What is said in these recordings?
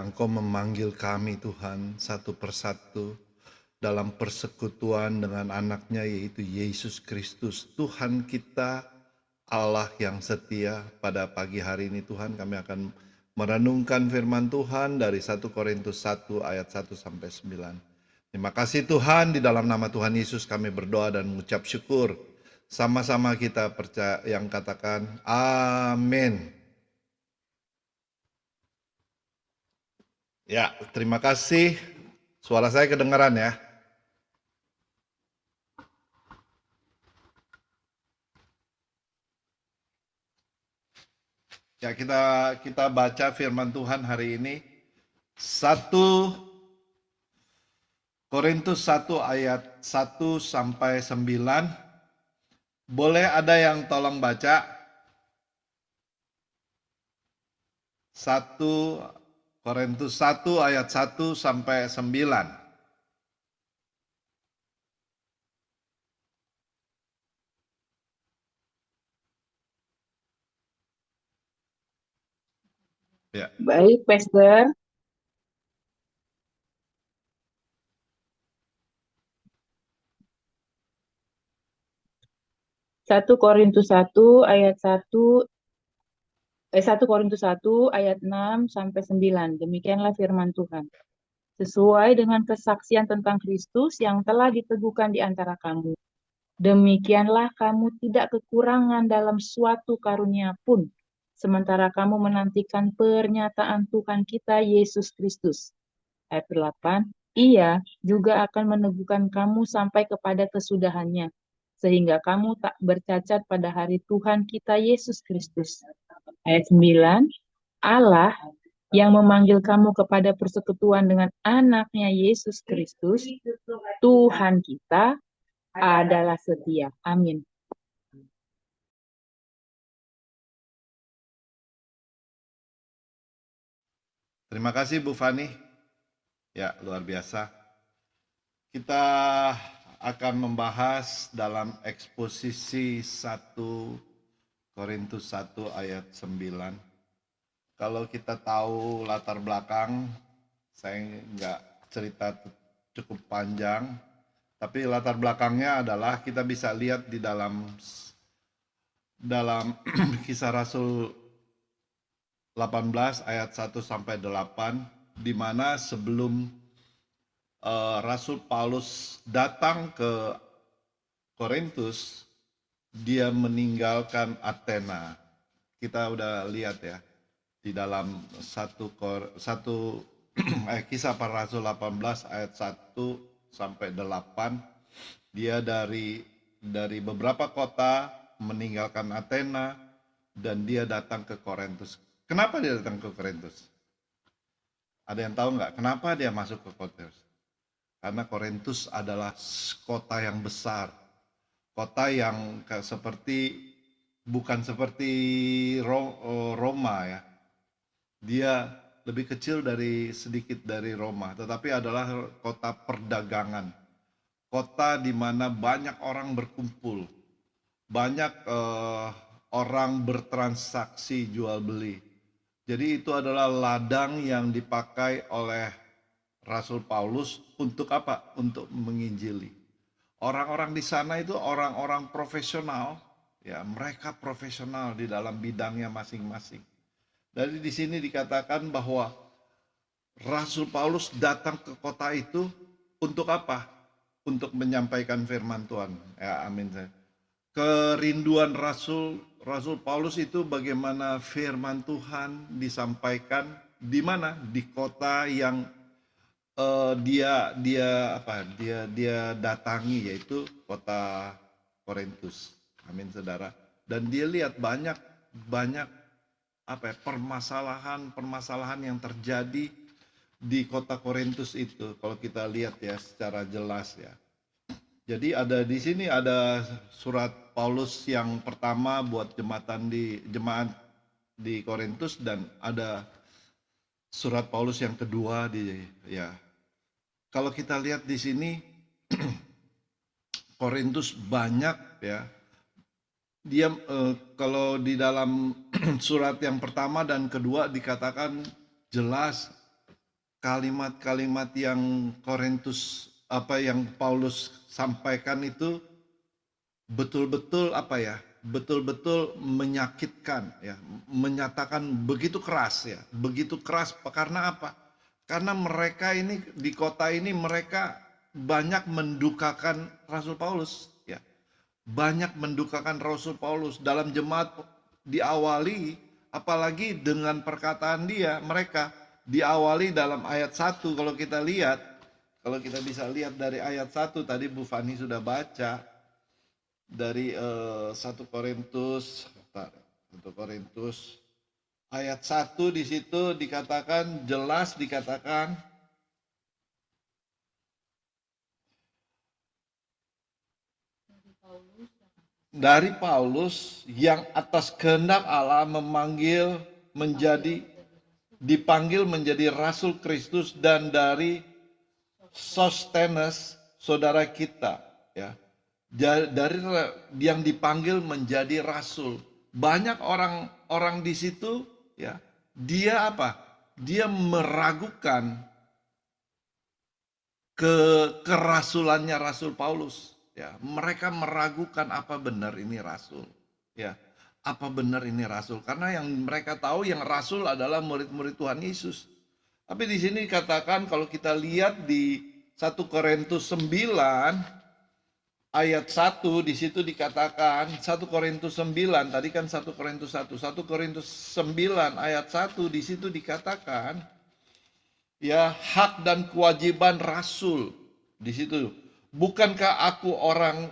Engkau memanggil kami Tuhan satu persatu dalam persekutuan dengan anaknya yaitu Yesus Kristus. Tuhan kita, Allah yang setia. Pada pagi hari ini Tuhan kami akan merenungkan firman Tuhan dari 1 Korintus 1 ayat 1 sampai 9. Terima kasih Tuhan, di dalam nama Tuhan Yesus kami berdoa dan mengucap syukur. Sama-sama kita percaya yang katakan amin. Ya, terima kasih. Suara saya kedengaran ya? Ya, kita baca firman Tuhan hari ini. 1 Korintus 1 ayat 1 sampai 9. Boleh ada yang tolong baca? 1 Korintus 1 ayat 1 sampai 9. Ya. Baik, Pastor. Satu Korintus 1 ayat 6 sampai 9. Demikianlah firman Tuhan. Sesuai dengan kesaksian tentang Kristus yang telah diteguhkan di antara kamu. Demikianlah kamu tidak kekurangan dalam suatu karunia pun, sementara kamu menantikan pernyataan Tuhan kita Yesus Kristus. Ayat 8, Ia juga akan meneguhkan kamu sampai kepada kesudahannya, sehingga kamu tak bercacat pada hari Tuhan kita Yesus Kristus. Ayat 9, Allah yang memanggil kamu kepada persekutuan dengan anaknya Yesus Kristus, Tuhan kita, adalah setia. Amin. Terima kasih Bu Fani. Ya, luar biasa. Kita akan membahas dalam eksposisi 1 Korintus 1 ayat 9. Kalau kita tahu latar belakang, saya nggak cerita cukup panjang, tapi latar belakangnya adalah kita bisa lihat di dalam Kisah Rasul 18 ayat 1 sampai 8, di mana sebelum Rasul Paulus datang ke Korintus, dia meninggalkan Athena. Kita udah lihat ya di dalam Kisah Para Rasul 18 ayat 1 sampai 8, dia dari beberapa kota meninggalkan Athena dan dia datang ke Korintus. Kenapa dia datang ke Korintus? Ada yang tahu nggak kenapa dia masuk ke Korintus? Karena Korintus adalah kota yang besar, kota yang bukan seperti Roma ya. Dia lebih kecil sedikit dari Roma, tetapi adalah kota perdagangan, kota di mana banyak orang berkumpul, banyak orang bertransaksi jual beli. Jadi itu adalah ladang yang dipakai oleh Rasul Paulus untuk apa? Untuk menginjili. Orang-orang di sana itu orang-orang profesional, ya mereka profesional di dalam bidangnya masing-masing. Dari di sini dikatakan bahwa Rasul Paulus datang ke kota itu untuk apa? Untuk menyampaikan firman Tuhan. Ya, amin. Kerinduan Rasul Paulus itu bagaimana firman Tuhan disampaikan di mana? Di kota yang dia datangi, yaitu kota Korintus. Amin saudara. Dan dia lihat banyak permasalahan yang terjadi di kota Korintus itu. Kalau kita lihat ya secara jelas ya. Jadi di sini ada surat Paulus yang pertama buat jemaat di Korintus, dan ada surat Paulus yang kedua ya. Kalau kita lihat di sini Korintus banyak ya. Dia kalau di dalam surat yang pertama dan kedua dikatakan jelas kalimat-kalimat yang Korintus yang Paulus sampaikan itu betul-betul betul-betul menyakitkan ya, menyatakan begitu keras ya, begitu keras karena apa? Karena mereka ini di kota ini mereka banyak mendukakan Rasul Paulus ya. Banyak mendukakan Rasul Paulus dalam jemaat diawali apalagi dengan perkataan mereka diawali dalam ayat 1 kalau kita lihat, kalau kita bisa lihat dari ayat 1 tadi Bu Fani sudah baca dari 1 Korintus ayat 1 di situ dikatakan jelas dikatakan dari Paulus yang atas kehendak Allah dipanggil menjadi Rasul Kristus dan dari Sostenes saudara kita ya. Dari yang dipanggil menjadi rasul. Banyak orang di situ ya, dia dia meragukan kerasulannya Rasul Paulus ya. Mereka meragukan apa benar ini rasul ya, apa benar ini rasul, karena yang mereka tahu yang rasul adalah murid-murid Tuhan Yesus. Tapi di sini dikatakan kalau kita lihat di 1 Korintus 9 ayat 1 di situ dikatakan 1 Korintus 9 tadi kan 1 Korintus 1 Korintus 9 ayat 1 di situ dikatakan ya, hak dan kewajiban rasul di situ. Bukankah aku orang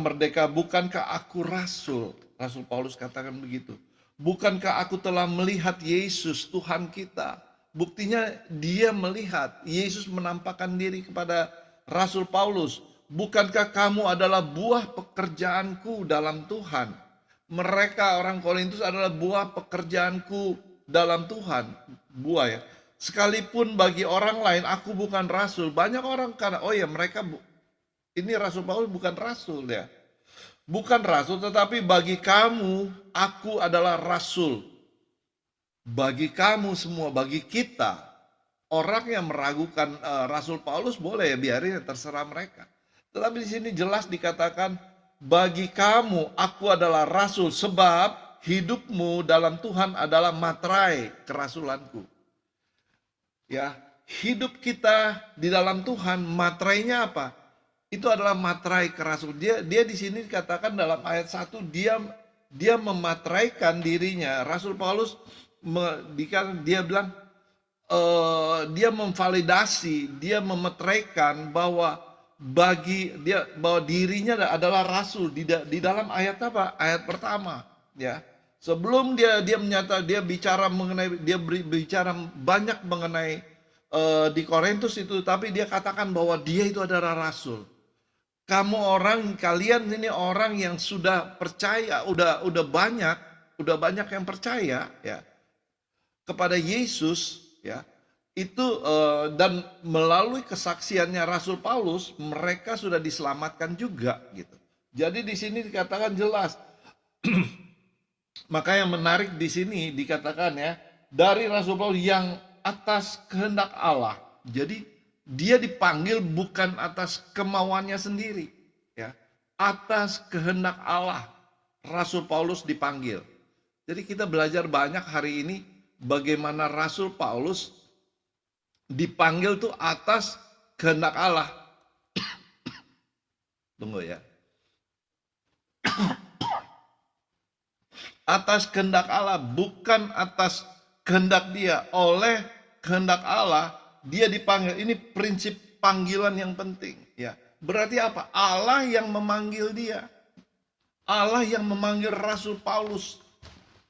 merdeka, bukankah aku rasul? Rasul Paulus katakan begitu. Bukankah aku telah melihat Yesus Tuhan kita? Buktinya dia melihat Yesus menampakkan diri kepada Rasul Paulus. Bukankah kamu adalah buah pekerjaanku dalam Tuhan? Mereka orang Korintus adalah buah pekerjaanku dalam Tuhan. Buah ya. Sekalipun bagi orang lain aku bukan rasul. Banyak orang karena mereka ini Rasul Paulus bukan rasul ya. Bukan rasul, tetapi bagi kamu aku adalah rasul. Bagi kamu semua, bagi kita orang yang meragukan Rasul Paulus boleh ya, biarin terserah mereka. Tetapi di sini jelas dikatakan bagi kamu aku adalah rasul sebab hidupmu dalam Tuhan adalah materai kerasulanku. Ya, hidup kita di dalam Tuhan materainya apa? Itu adalah materai kerasul. Dia di sini dikatakan dalam ayat 1 dia memateraikan dirinya. Rasul Paulus dia bilang dia memvalidasi, dia memeteraikan bahwa bahwa dirinya adalah rasul di dalam ayat apa? Ayat pertama, ya. Sebelum dia bicara banyak mengenai di Korintus itu, tapi dia katakan bahwa dia itu adalah rasul. Kalian ini orang yang sudah percaya, udah banyak yang percaya ya kepada Yesus ya. Itu dan melalui kesaksiannya Rasul Paulus mereka sudah diselamatkan juga gitu. Jadi di sini dikatakan jelas. Maka yang menarik di sini dikatakan ya, dari Rasul Paulus yang atas kehendak Allah. Jadi dia dipanggil bukan atas kemauannya sendiri ya. Atas kehendak Allah Rasul Paulus dipanggil. Jadi kita belajar banyak hari ini bagaimana Rasul Paulus dipanggil tuh atas kehendak Allah. Tunggu ya. Atas kehendak Allah, bukan atas kehendak dia. Oleh kehendak Allah, dia dipanggil. Ini prinsip panggilan yang penting. Ya, berarti apa? Allah yang memanggil dia. Allah yang memanggil Rasul Paulus.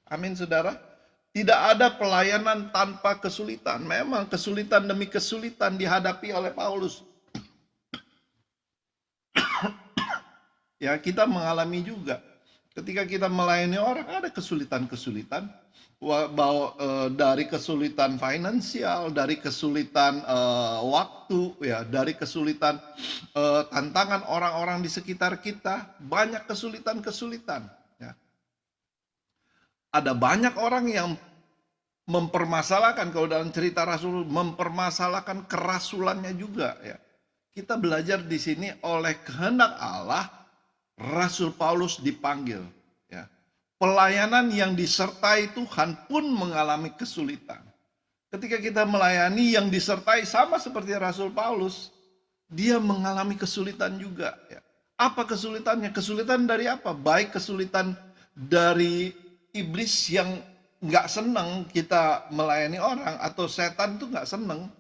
Amin, saudara. Tidak ada pelayanan tanpa kesulitan. Memang kesulitan demi kesulitan dihadapi oleh Paulus. Ya, kita mengalami juga. Ketika kita melayani orang ada kesulitan-kesulitan, dari kesulitan finansial, dari kesulitan waktu, ya, dari kesulitan tantangan orang-orang di sekitar kita, banyak kesulitan-kesulitan. Ya. Ada banyak orang yang mempermasalahkan, kalau dalam cerita Rasul, mempermasalahkan kerasulannya juga ya. Kita belajar di sini oleh kehendak Allah, Rasul Paulus dipanggil ya. Pelayanan yang disertai Tuhan pun mengalami kesulitan. Ketika kita melayani yang disertai sama seperti Rasul Paulus, dia mengalami kesulitan juga ya. Apa kesulitannya? Kesulitan dari apa? Baik kesulitan dari iblis yang nggak senang kita melayani orang, atau setan itu nggak senang,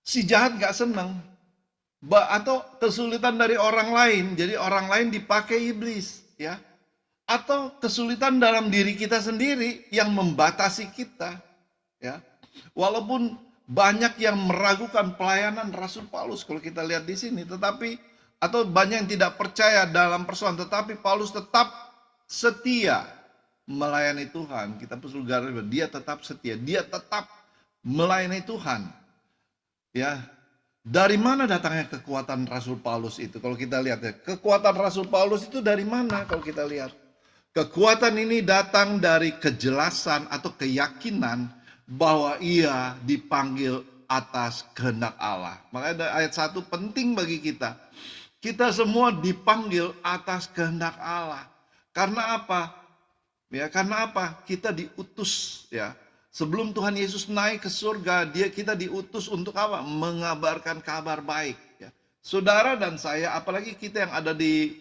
si jahat nggak senang, atau kesulitan dari orang lain, jadi orang lain dipakai iblis ya, atau kesulitan dalam diri kita sendiri yang membatasi kita ya. Walaupun banyak yang meragukan pelayanan Rasul Paulus kalau kita lihat di sini, tetapi atau banyak yang tidak percaya dalam persoalan, tetapi Paulus tetap setia melayani Tuhan. Kita perlu garis, dia tetap setia, dia tetap melayani Tuhan. Ya, dari mana datangnya kekuatan Rasul Paulus itu? Kalau kita lihat ya, kekuatan Rasul Paulus itu dari mana? Kalau kita lihat, kekuatan ini datang dari kejelasan atau keyakinan bahwa ia dipanggil atas kehendak Allah. Makanya ayat 1 penting bagi kita. Kita semua dipanggil atas kehendak Allah. Karena apa? Ya, karena apa? Kita diutus ya. Sebelum Tuhan Yesus naik ke surga, kita diutus untuk apa? Mengabarkan kabar baik ya. Saudara dan saya, apalagi kita yang ada di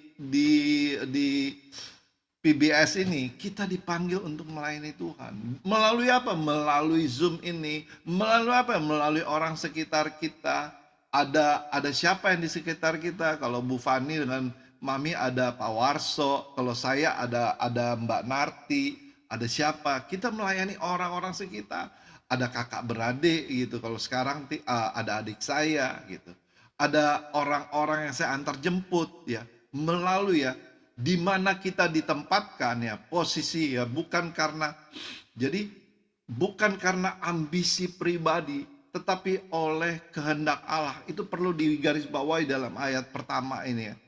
PBS ini, kita dipanggil untuk melayani Tuhan. Melalui apa? Melalui Zoom ini. Melalui apa? Melalui orang sekitar kita. Ada siapa yang di sekitar kita? Kalau Bu Fani dengan Mami ada Pak Warso. Kalau saya ada Mbak Narti. Ada siapa? Kita melayani orang-orang sekitar. Ada kakak beradik gitu. Kalau sekarang ada adik saya gitu. Ada orang-orang yang saya antar jemput ya. Melalui ya. Di mana kita ditempatkan ya, posisi ya, bukan karena ambisi pribadi, tetapi oleh kehendak Allah. Itu perlu digarisbawahi dalam ayat pertama ini ya.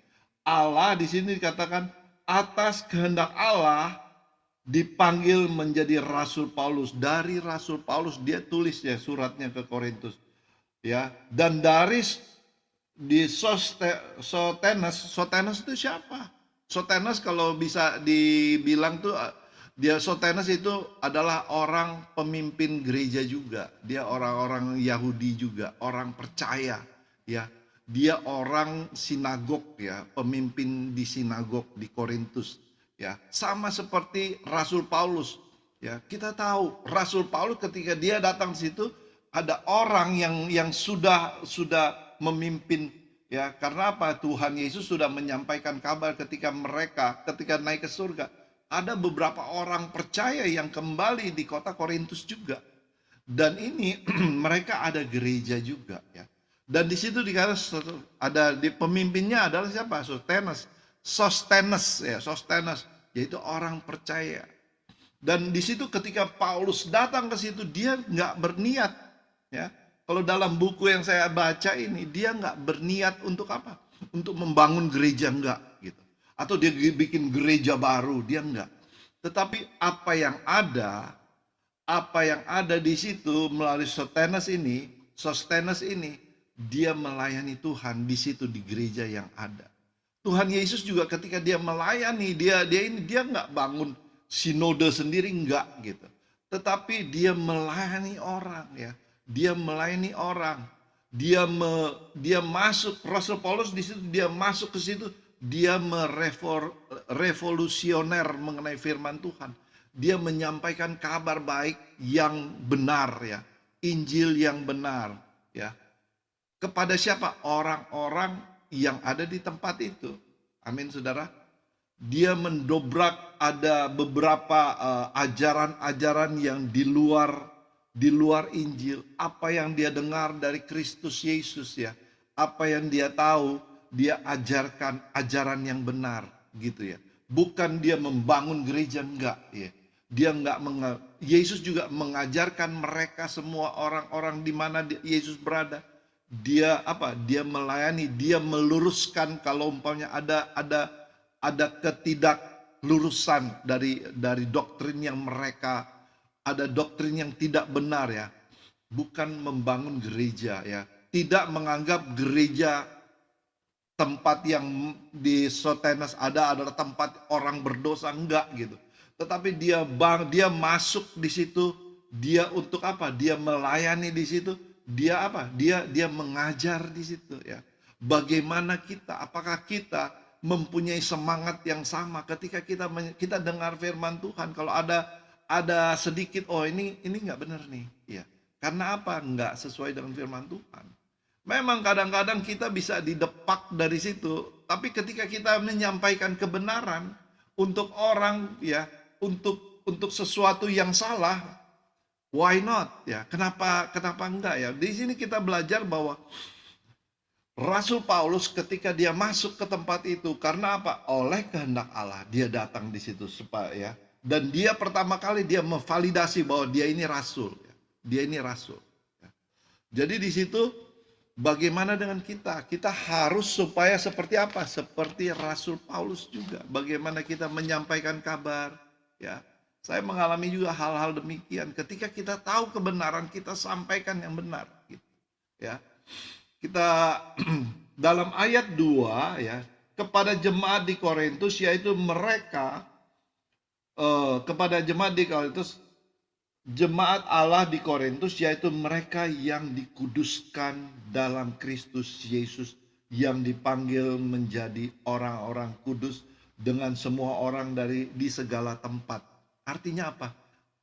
Allah di sini dikatakan atas kehendak Allah dipanggil menjadi Rasul Paulus. Dari Rasul Paulus dia tulis ya suratnya ke Korintus ya. Dan dari di Sostenes itu siapa? Sostenes kalau bisa dibilang tuh, Sostenes itu adalah orang pemimpin gereja juga. Dia orang-orang Yahudi juga, orang percaya ya. Dia orang sinagog ya, pemimpin di sinagog di Korintus ya. Sama seperti Rasul Paulus ya. Kita tahu Rasul Paulus ketika dia datang di situ ada orang yang sudah memimpin ya, karena apa? Tuhan Yesus sudah menyampaikan kabar ketika naik ke surga. Ada beberapa orang percaya yang kembali di kota Korintus juga. Dan ini mereka ada gereja juga ya. Dan di situ dikatakan ada di pemimpinnya adalah siapa? Sostenes, yaitu orang percaya. Dan di situ ketika Paulus datang ke situ dia nggak berniat ya. Kalau dalam buku yang saya baca ini, dia nggak berniat untuk apa? Untuk membangun gereja, enggak gitu. Atau dia bikin gereja baru, dia enggak. Tetapi apa yang ada di situ melalui Sostenes ini, dia melayani Tuhan di situ di gereja yang ada. Tuhan Yesus juga ketika dia melayani, dia nggak bangun sinode sendiri, enggak gitu. Tetapi dia melayani orang ya. Dia melayani orang, dia masuk, Rasul Paulus di situ dia masuk ke situ, dia merevolusioner mengenai firman Tuhan. Dia menyampaikan kabar baik yang benar ya, Injil yang benar ya. Kepada siapa? Orang-orang yang ada di tempat itu. Amin saudara. Dia mendobrak ada beberapa ajaran-ajaran yang di luar Injil, apa yang dia dengar dari Kristus Yesus ya, apa yang dia tahu, dia ajarkan ajaran yang benar gitu ya. Bukan dia membangun gereja, enggak ya. Yesus juga mengajarkan mereka semua orang-orang di mana Yesus berada. Dia melayani, dia meluruskan kalau umpamanya ada ketidaklurusan dari doktrin yang mereka ada doktrin yang tidak benar ya, bukan membangun gereja ya, tidak menganggap gereja tempat yang di Sotenes adalah tempat orang berdosa, enggak gitu. Tetapi dia masuk di situ, dia untuk apa? Dia melayani di situ, dia apa? Dia mengajar di situ ya. Bagaimana kita? Apakah kita mempunyai semangat yang sama ketika kita dengar firman Tuhan? Kalau ada sedikit, oh ini nggak benar nih, ya. Karena apa? Nggak sesuai dengan firman Tuhan. Memang kadang-kadang kita bisa didepak dari situ, tapi ketika kita menyampaikan kebenaran untuk orang ya, untuk sesuatu yang salah, why not ya? Kenapa enggak ya? Di sini kita belajar bahwa Rasul Paulus ketika dia masuk ke tempat itu, karena apa? Oleh kehendak Allah dia datang di situ supaya ya, dan dia pertama kali dia memvalidasi bahwa dia ini rasul, ya. Dia ini rasul. Ya. Jadi di situ bagaimana dengan kita? Kita harus supaya seperti apa? Seperti Rasul Paulus juga. Bagaimana kita menyampaikan kabar? Ya, saya mengalami juga hal-hal demikian. Ketika kita tahu kebenaran, kita sampaikan yang benar. Gitu. Ya, kita dalam ayat 2 ya, kepada jemaat di Korintus, yaitu mereka kepada jemaat di Korintus. Jemaat Allah di Korintus, yaitu mereka yang dikuduskan dalam Kristus Yesus, yang dipanggil menjadi orang-orang kudus dengan semua orang di segala tempat. Artinya apa?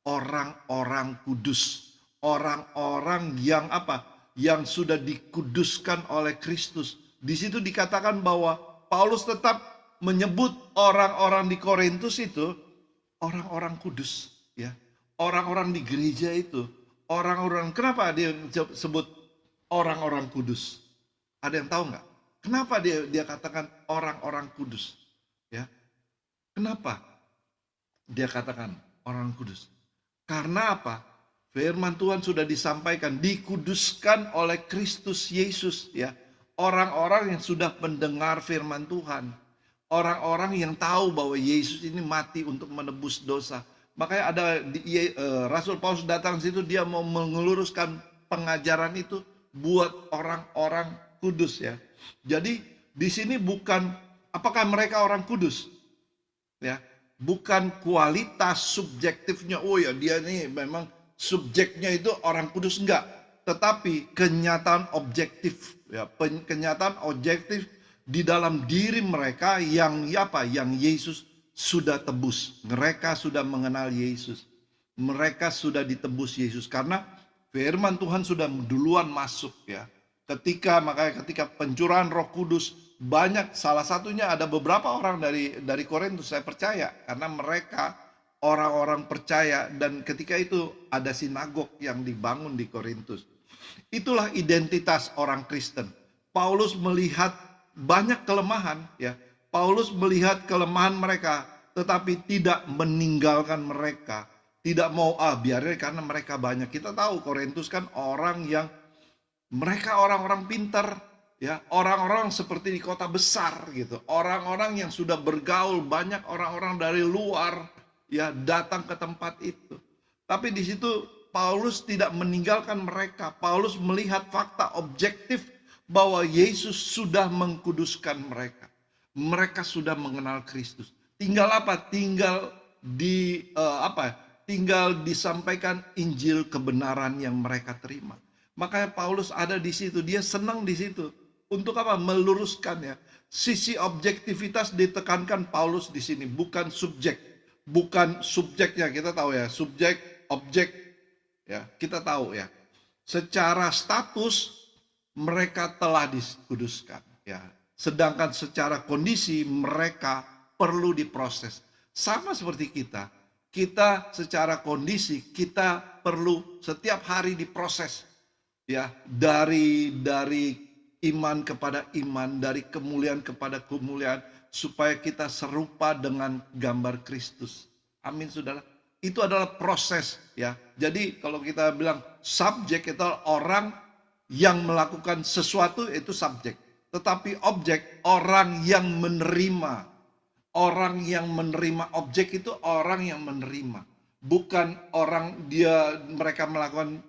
Orang-orang kudus, orang-orang yang apa? Yang sudah dikuduskan oleh Kristus. Di situ dikatakan bahwa Paulus tetap menyebut orang-orang di Korintus itu orang-orang kudus, ya. Orang-orang di gereja itu, orang-orang, kenapa dia sebut orang-orang kudus? Ada yang tahu nggak? Kenapa dia katakan orang-orang kudus? Ya, kenapa dia katakan orang kudus? Karena apa? Firman Tuhan sudah disampaikan, dikuduskan oleh Kristus Yesus, ya. Orang-orang yang sudah mendengar firman Tuhan, orang-orang yang tahu bahwa Yesus ini mati untuk menebus dosa. Makanya ada Rasul Paulus datang situ, dia mau mengeluruskan pengajaran itu buat orang-orang kudus ya. Jadi di sini bukan apakah mereka orang kudus, ya, bukan kualitas subjektifnya. Oh ya dia nih memang subjeknya itu orang kudus, enggak. Tetapi kenyataan objektif, ya, kenyataan objektif di dalam diri mereka yang apa? Yang Yesus sudah tebus. Mereka sudah mengenal Yesus. Mereka sudah ditebus Yesus karena firman Tuhan sudah duluan masuk ya. Ketika pencurahan Roh Kudus banyak, salah satunya ada beberapa orang dari Korintus, saya percaya karena mereka orang-orang percaya, dan ketika itu ada sinagog yang dibangun di Korintus. Itulah identitas orang Kristen. Paulus melihat banyak kelemahan ya. Paulus melihat kelemahan mereka, tetapi tidak meninggalkan mereka. Tidak mau, biarin karena mereka banyak. Kita tahu Korintus kan orang yang, mereka orang-orang pintar, ya, orang-orang seperti di kota besar gitu. Orang-orang yang sudah bergaul, banyak orang-orang dari luar, ya, datang ke tempat itu. Tapi di situ Paulus tidak meninggalkan mereka. Paulus melihat fakta objektif bahwa Yesus sudah mengkuduskan mereka. Mereka sudah mengenal Kristus. Tinggal apa? Tinggal tinggal disampaikan Injil kebenaran yang mereka terima. Makanya Paulus ada di situ, dia senang di situ. Untuk apa? Meluruskan ya. Sisi objektivitas ditekankan Paulus di sini, bukan subjek. Bukan subjeknya, kita tahu ya, subjek, objek ya, kita tahu ya. Secara status mereka telah dikuduskan ya. Sedangkan secara kondisi mereka perlu diproses. Sama seperti kita. Kita secara kondisi kita perlu setiap hari diproses. Ya, dari iman kepada iman, dari kemuliaan kepada kemuliaan, supaya kita serupa dengan gambar Kristus. Amin, saudara. Itu adalah proses ya. Jadi kalau kita bilang subjek itu orang yang melakukan sesuatu, itu subjek. Tetapi objek, orang yang menerima. Orang yang menerima objek itu orang yang menerima. bukan mereka melakukan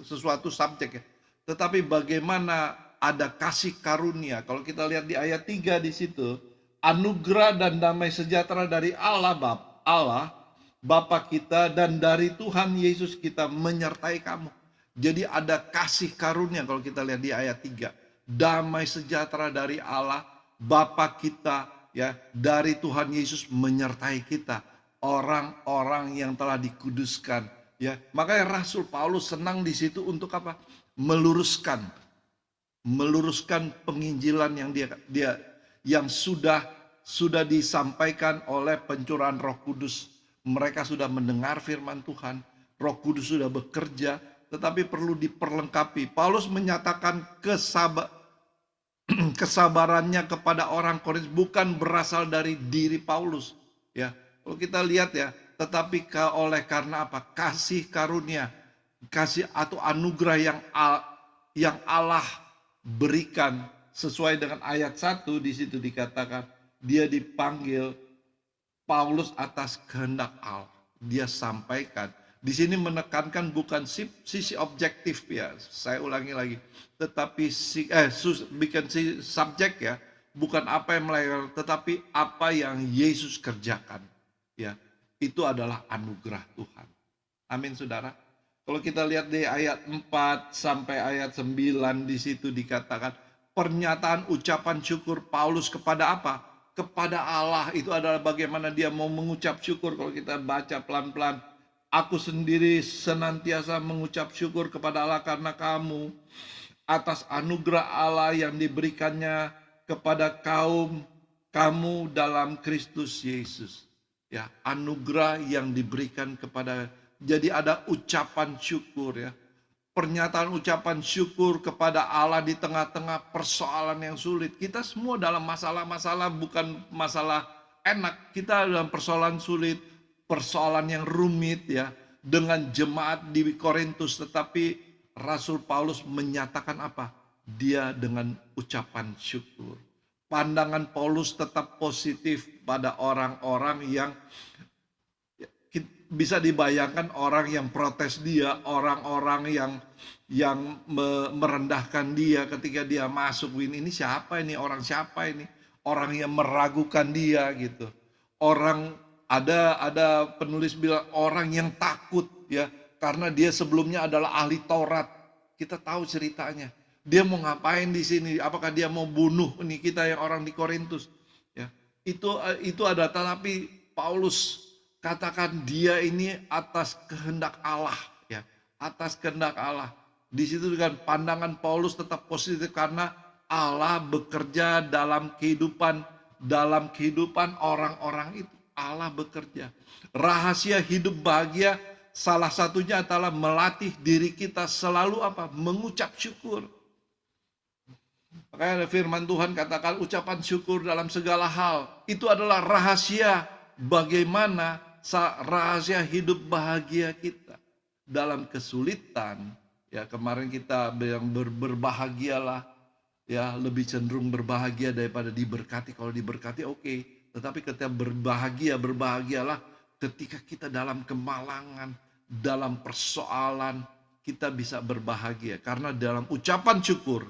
sesuatu subjek ya, tetapi bagaimana ada kasih karunia. Kalau kita lihat di ayat 3 di situ, anugerah dan damai sejahtera dari Allah Bapa kita dan dari Tuhan Yesus kita menyertai kamu. Jadi ada kasih karunia kalau kita lihat di ayat 3. Damai sejahtera dari Allah Bapa kita ya, dari Tuhan Yesus menyertai kita, orang-orang yang telah dikuduskan ya. Makanya Rasul Paulus senang di situ untuk apa? Meluruskan penginjilan yang sudah disampaikan oleh pencurahan Roh Kudus. Mereka sudah mendengar firman Tuhan, Roh Kudus sudah bekerja, tetapi perlu diperlengkapi. Paulus menyatakan kesabarannya kepada orang Korintus bukan berasal dari diri Paulus ya. Kalau kita lihat ya, tetapi karena apa? Kasih karunia, kasih atau anugerah yang Allah berikan sesuai dengan ayat 1 di situ dikatakan dia dipanggil Paulus atas kehendak Allah. Dia sampaikan. Di sini menekankan bukan sisi objektif ya. Saya ulangi lagi. Tetapi bukan subjek ya. Bukan apa yang melakukan, tetapi apa yang Yesus kerjakan. Ya, itu adalah anugerah Tuhan. Amin saudara. Kalau kita lihat di ayat 4 sampai ayat 9 di situ dikatakan pernyataan ucapan syukur Paulus kepada apa? Kepada Allah. Itu adalah bagaimana dia mau mengucap syukur. Kalau kita baca pelan-pelan, aku sendiri senantiasa mengucap syukur kepada Allah karena kamu atas anugerah Allah yang diberikannya kepada kamu dalam Kristus Yesus. Ya, anugerah yang diberikan kepada, jadi ada ucapan syukur ya. Pernyataan ucapan syukur kepada Allah di tengah-tengah persoalan yang sulit. Kita semua dalam masalah-masalah, bukan masalah enak. Kita dalam persoalan sulit, persoalan yang rumit ya, dengan jemaat di Korintus. Tetapi Rasul Paulus menyatakan apa? Dia dengan ucapan syukur. Pandangan Paulus tetap positif pada orang-orang yang bisa dibayangkan, orang yang protes dia, orang-orang yang merendahkan dia ketika dia masuk. Ini siapa ini? Orang siapa ini? Orang yang meragukan dia gitu. Orang ada penulis bilang orang yang takut ya, karena dia sebelumnya adalah ahli Taurat. Kita tahu ceritanya. Dia mau ngapain di sini? Apakah dia mau bunuh ini kita yang orang di Korintus? Ya, itu ada. Tapi Paulus katakan dia ini atas kehendak Allah, ya, atas kehendak Allah. Di situ dengan pandangan Paulus tetap positif karena Allah bekerja dalam kehidupan orang-orang itu. Allah bekerja. Rahasia hidup bahagia salah satunya adalah melatih diri kita selalu apa? Mengucap syukur. Makanya firman Tuhan katakan ucapan syukur dalam segala hal. Itu adalah rahasia bagaimana rahasia hidup bahagia kita dalam kesulitan. Ya, kemarin kita yang berbahagialah, ya, lebih cenderung berbahagia daripada diberkati. Kalau diberkati oke, tetapi ketika berbahagialah ketika kita dalam kemalangan, dalam persoalan, kita bisa berbahagia karena dalam ucapan syukur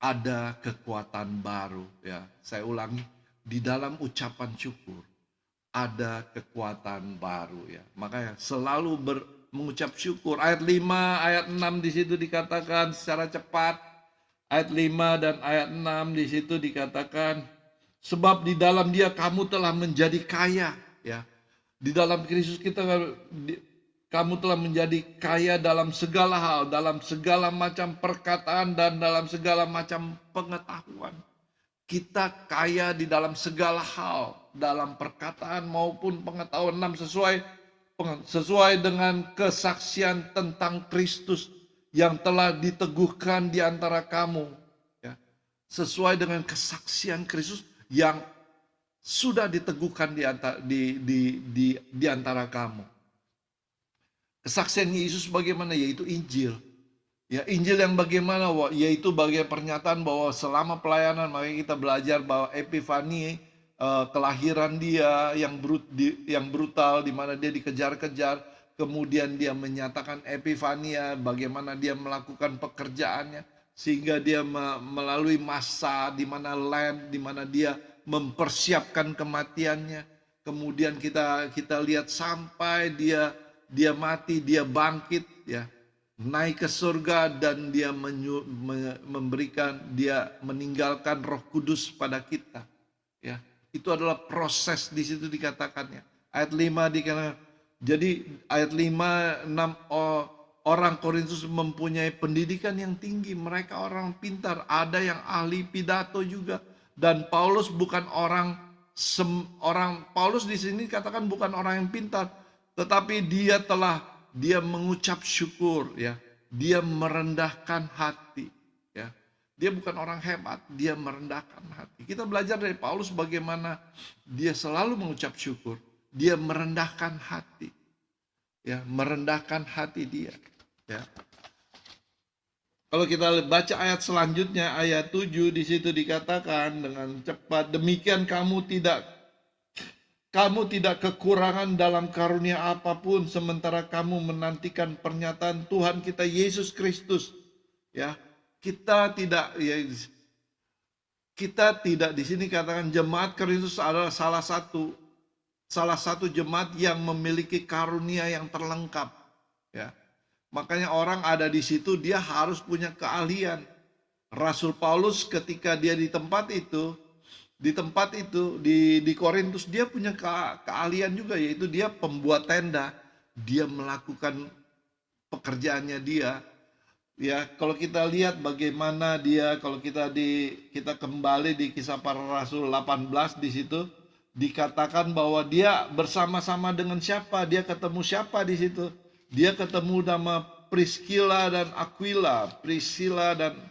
ada kekuatan baru. Ya, saya ulangi, di dalam ucapan syukur ada kekuatan baru ya. Makanya selalu mengucap syukur. Ayat 5, ayat 6 di situ dikatakan secara cepat. Ayat 5 dan ayat 6 di situ dikatakan sebab di dalam Dia kamu telah menjadi kaya ya. Di dalam Kristus kamu telah menjadi kaya dalam segala hal, dalam segala macam perkataan dan dalam segala macam pengetahuan. Kita kaya di dalam segala hal, dalam perkataan maupun pengetahuan. 6 sesuai dengan kesaksian tentang Kristus yang telah diteguhkan di antara kamu. Ya. Sesuai dengan kesaksian Kristus yang sudah diteguhkan di antara kamu. Kesaksian Yesus bagaimana? Yaitu Injil. Ya, Injil yang bagaimana? Yaitu bagian pernyataan bahwa selama pelayanan, makanya kita belajar bahwa Epifani, kelahiran dia yang brutal, di mana dia dikejar-kejar, kemudian dia menyatakan epifania, bagaimana dia melakukan pekerjaannya, sehingga dia melalui masa di mana di mana dia mempersiapkan kematiannya. Kemudian kita lihat sampai dia mati, dia bangkit, ya, naik ke surga, dan dia meninggalkan Roh Kudus pada kita, ya. Itu adalah proses di situ dikatakannya. Ayat 5 dikatakan, jadi ayat 5, 6, orang Korintus mempunyai pendidikan yang tinggi, mereka orang pintar, ada yang ahli pidato juga. Dan Paulus bukan Paulus di sini katakan bukan orang yang pintar, tetapi dia mengucap syukur, ya. Dia merendahkan hati, ya. Dia bukan orang hebat, dia merendahkan hati. Kita belajar dari Paulus bagaimana dia selalu mengucap syukur, dia merendahkan hati, ya, merendahkan hati dia, ya. Kalau kita baca ayat selanjutnya, ayat 7, di situ dikatakan dengan cepat, demikian kamu tidak kekurangan dalam karunia apapun, sementara kamu menantikan pernyataan Tuhan kita Yesus Kristus, ya. Kita tidak di sini katakan jemaat Kristus adalah salah satu jemaat yang memiliki karunia yang terlengkap, ya. Makanya orang ada di situ dia harus punya keahlian. Rasul Paulus ketika dia di tempat itu di Korintus, dia punya keahlian juga, yaitu dia pembuat tenda, dia melakukan pekerjaannya dia. Ya, kalau kita lihat bagaimana dia, kalau kita kembali di Kisah Para Rasul 18, di situ dikatakan bahwa dia bersama-sama dengan siapa, dia ketemu siapa di situ. Dia ketemu nama Priscilla dan Aquila. Priscilla, dan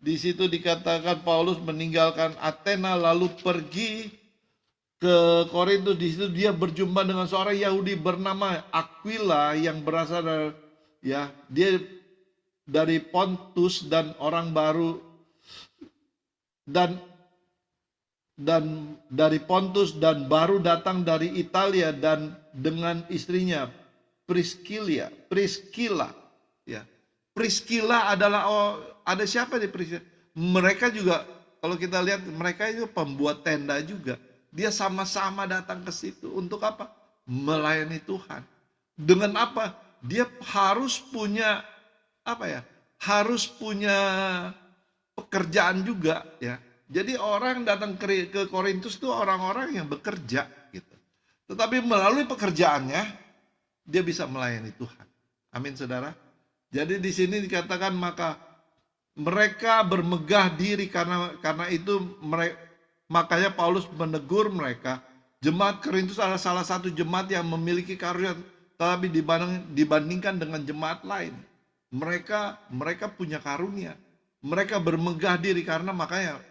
di situ dikatakan Paulus meninggalkan Athena lalu pergi ke Korintus. Di situ dia berjumpa dengan seorang Yahudi bernama Aquila yang berasal dari, ya, dia dari Pontus dan orang baru, dan dari Pontus dan baru datang dari Italia, dan dengan istrinya Priscilla, ya. Priscilla adalah ada siapa di Priscilla? Mereka juga, kalau kita lihat, mereka itu pembuat tenda juga. Dia sama-sama datang ke situ untuk apa? Melayani Tuhan. Dengan apa? Dia harus punya harus punya pekerjaan juga, ya. Jadi orang datang ke Korintus itu orang-orang yang bekerja, gitu. Tetapi melalui pekerjaannya dia bisa melayani Tuhan. Amin, saudara. Jadi di sini dikatakan maka mereka bermegah diri karena itu makanya Paulus menegur mereka. Jemaat Korintus adalah salah satu jemaat yang memiliki karunia, tetapi dibandingkan dengan jemaat lain, mereka punya karunia. Mereka bermegah diri karena makanya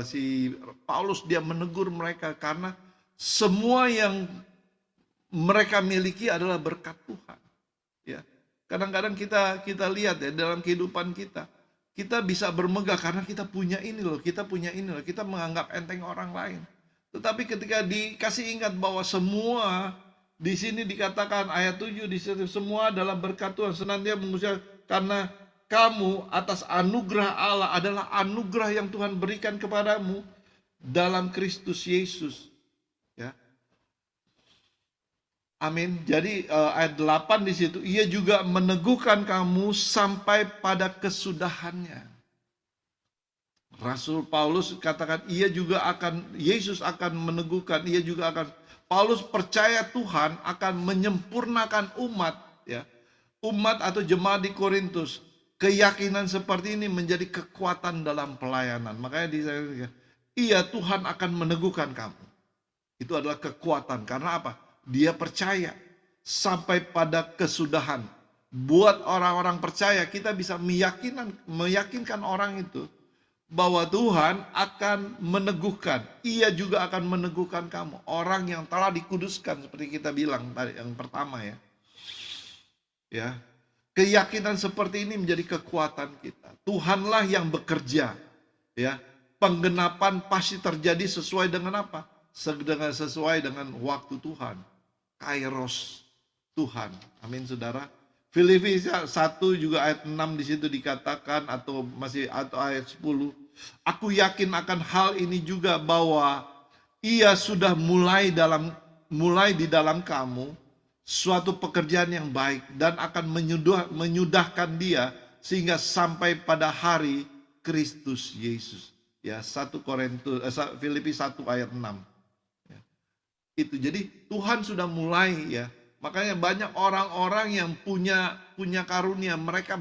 si Paulus dia menegur mereka karena semua yang mereka miliki adalah berkat Tuhan, ya. Kadang-kadang kita lihat, ya, dalam kehidupan kita bisa bermegah karena kita punya ini loh, kita menganggap enteng orang lain. Tetapi ketika dikasih ingat bahwa semua di sini dikatakan ayat 7, di situ semua adalah berkat Tuhan, senantiasa mengucap karena kamu atas anugerah Allah, adalah anugerah yang Tuhan berikan kepadamu dalam Kristus Yesus, ya. Amin. Jadi ayat 8 di situ, ia juga meneguhkan kamu sampai pada kesudahannya. Rasul Paulus katakan Yesus akan meneguhkan, Paulus percaya Tuhan akan menyempurnakan umat, ya. Umat atau jemaat di Korintus. Keyakinan seperti ini menjadi kekuatan dalam pelayanan. Makanya Tuhan akan meneguhkan kamu. Itu adalah kekuatan. Karena apa? Dia percaya sampai pada kesudahan. Buat orang-orang percaya, kita bisa meyakinkan orang itu bahwa Tuhan akan meneguhkan. Ia juga akan meneguhkan kamu. Orang yang telah dikuduskan, seperti kita bilang tadi yang pertama, ya. Ya. Keyakinan seperti ini menjadi kekuatan kita. Tuhanlah yang bekerja, ya. penggenapan pasti terjadi sesuai dengan apa? Sesuai dengan waktu Tuhan. Kairos Tuhan. Amin saudara. Filipi 1 juga ayat 6 di situ dikatakan atau ayat 10. Aku yakin akan hal ini juga bahwa ia sudah mulai di dalam kamu suatu pekerjaan yang baik dan akan menyudahkan dia sehingga sampai pada hari Kristus Yesus. Ya, Filipi 1 ayat 6. Ya. Itu jadi Tuhan sudah mulai ya. Makanya banyak orang-orang yang punya karunia, mereka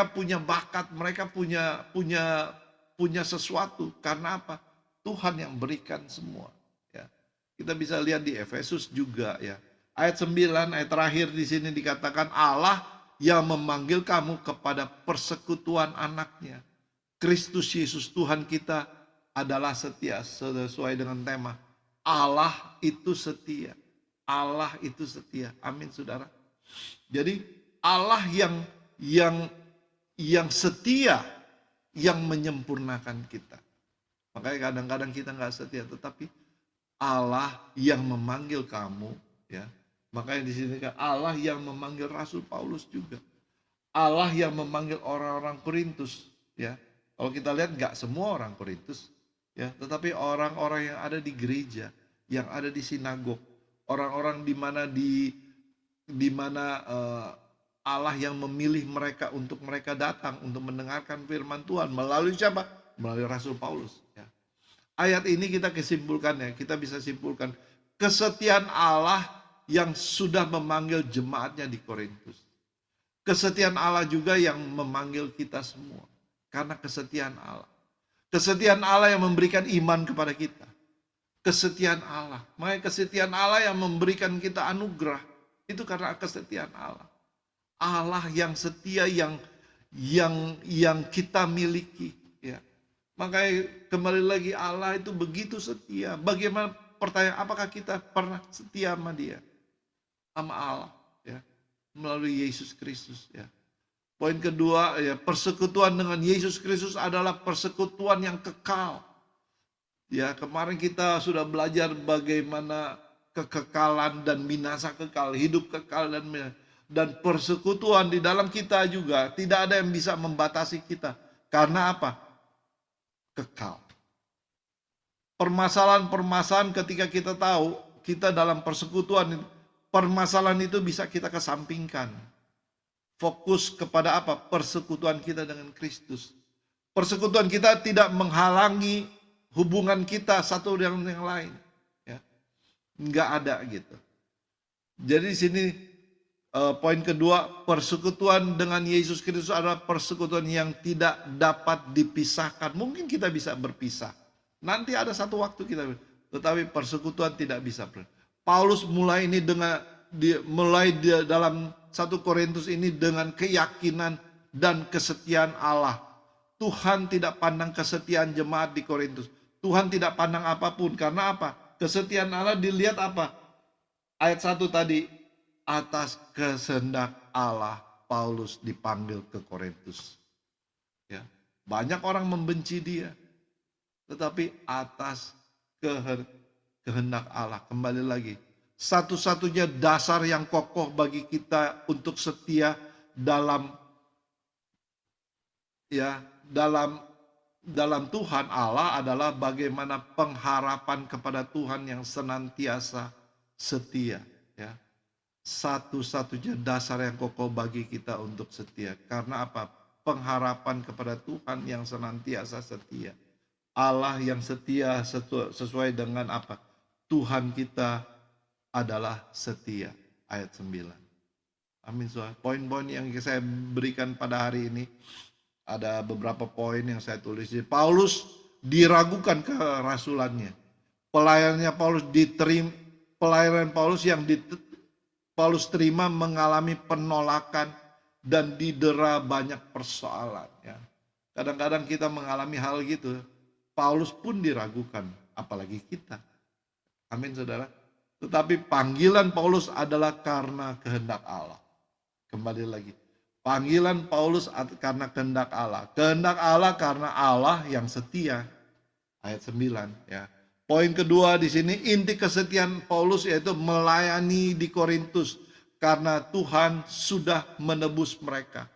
punya bakat, mereka punya sesuatu. Karena apa? Tuhan yang berikan semua. Ya. Kita bisa lihat di Efesus juga ya. Ayat 9, ayat terakhir di sini dikatakan Allah yang memanggil kamu kepada persekutuan anaknya. Kristus Yesus Tuhan kita adalah setia, sesuai dengan tema. Allah itu setia. Allah itu setia. Amin saudara. Jadi Allah yang setia, yang menyempurnakan kita. Makanya kadang-kadang kita nggak setia, tetapi Allah yang memanggil kamu, ya. Makanya di sini kan Allah yang memanggil Rasul Paulus juga. Allah yang memanggil orang-orang Korintus, ya. Kalau kita lihat nggak semua orang Korintus, ya, tetapi orang-orang yang ada di gereja, yang ada di sinagog, orang-orang di mana Allah yang memilih mereka untuk mereka datang untuk mendengarkan firman Tuhan melalui siapa? Melalui Rasul Paulus. Ya. Ayat ini kita bisa simpulkan kesetiaan Allah yang sudah memanggil jemaatnya di Korintus. Kesetiaan Allah juga yang memanggil kita semua. Karena kesetiaan Allah. Kesetiaan Allah yang memberikan iman kepada kita. Kesetiaan Allah. Makanya kesetiaan Allah yang memberikan kita anugerah. Itu karena kesetiaan Allah. Allah yang setia yang kita miliki. Ya. Makanya kembali lagi Allah itu begitu setia. Bagaimana pertanyaan, apakah kita pernah setia sama dia? Sama Allah. Ya. Melalui Yesus Kristus. Ya. Poin kedua, ya, persekutuan dengan Yesus Kristus adalah persekutuan yang kekal. Ya, kemarin kita sudah belajar bagaimana kekekalan dan binasa kekal, hidup kekal dan persekutuan di dalam kita juga tidak ada yang bisa membatasi kita. Karena apa? Kekal. Permasalahan-permasalahan ketika kita tahu kita dalam persekutuan, permasalahan itu bisa kita kesampingkan. Fokus kepada apa? Persekutuan kita dengan Kristus. Persekutuan kita tidak menghalangi hubungan kita satu dengan yang lain. Ya. Nggak ada gitu. Jadi di sini poin kedua, persekutuan dengan Yesus Kristus adalah persekutuan yang tidak dapat dipisahkan. Mungkin kita bisa berpisah. Nanti ada satu waktu kita, tetapi persekutuan tidak bisa. Paulus mulai ini dalam 1 Korintus ini dengan keyakinan dan kesetiaan Allah. Tuhan tidak pandang kesetiaan jemaat di Korintus. Tuhan tidak pandang apapun. Karena apa? Kesetiaan Allah dilihat apa? Ayat 1 tadi. Atas kehendak Allah, Paulus dipanggil ke Korintus. Ya. Banyak orang membenci dia. Tetapi atas kehendak Allah. Kembali lagi. Satu-satunya dasar yang kokoh bagi kita untuk setia dalam Tuhan Allah adalah bagaimana pengharapan kepada Tuhan yang senantiasa setia. Ya. Satu-satunya dasar yang kokoh bagi kita untuk setia. Karena apa? Pengharapan kepada Tuhan yang senantiasa setia. Allah yang setia sesuai dengan apa? Tuhan kita adalah setia. Ayat 9. Amin. Poin-poin yang saya berikan pada hari ini, ada beberapa poin yang saya tulis. Paulus diragukan kerasulannya. Pelayanan Paulus yang Paulus terima mengalami penolakan dan didera banyak persoalan. Ya. Kadang-kadang kita mengalami hal gitu. Paulus pun diragukan, apalagi kita. Amin saudara. Tetapi panggilan Paulus adalah karena kehendak Allah. Kembali lagi. Panggilan Paulus karena kehendak Allah. Kehendak Allah karena Allah yang setia. Ayat 9 ya. Poin kedua di sini, inti kesetiaan Paulus yaitu melayani di Korintus karena Tuhan sudah menebus mereka.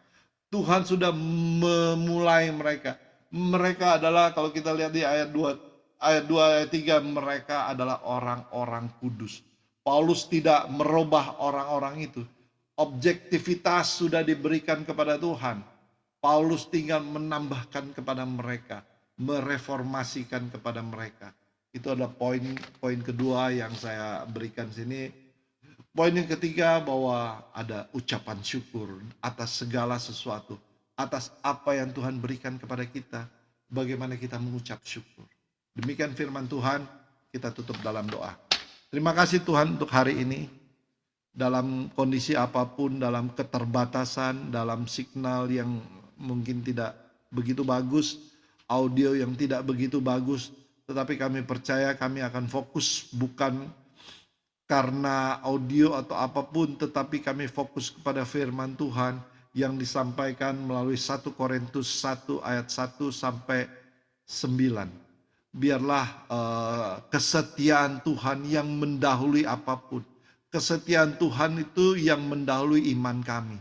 Tuhan sudah memulai mereka. Mereka adalah, kalau kita lihat di ayat 2 ayat 3, mereka adalah orang-orang kudus. Paulus tidak merubah orang-orang itu. Objektivitas sudah diberikan kepada Tuhan. Paulus tinggal menambahkan kepada mereka, mereformasikan kepada mereka. Itu adalah poin kedua yang saya berikan sini. Poin yang ketiga, bahwa ada ucapan syukur atas segala sesuatu, atas apa yang Tuhan berikan kepada kita. Bagaimana kita mengucap syukur. Demikian firman Tuhan, kita tutup dalam doa. Terima kasih Tuhan untuk hari ini. Dalam kondisi apapun, dalam keterbatasan, dalam signal yang mungkin tidak begitu bagus, audio yang tidak begitu bagus, tetapi kami percaya kami akan fokus bukan karena audio atau apapun, tetapi kami fokus kepada firman Tuhan yang disampaikan melalui 1 Korintus 1 ayat 1 sampai 9. Biarlah kesetiaan Tuhan yang mendahului apapun. Kesetiaan Tuhan itu yang mendahului iman kami.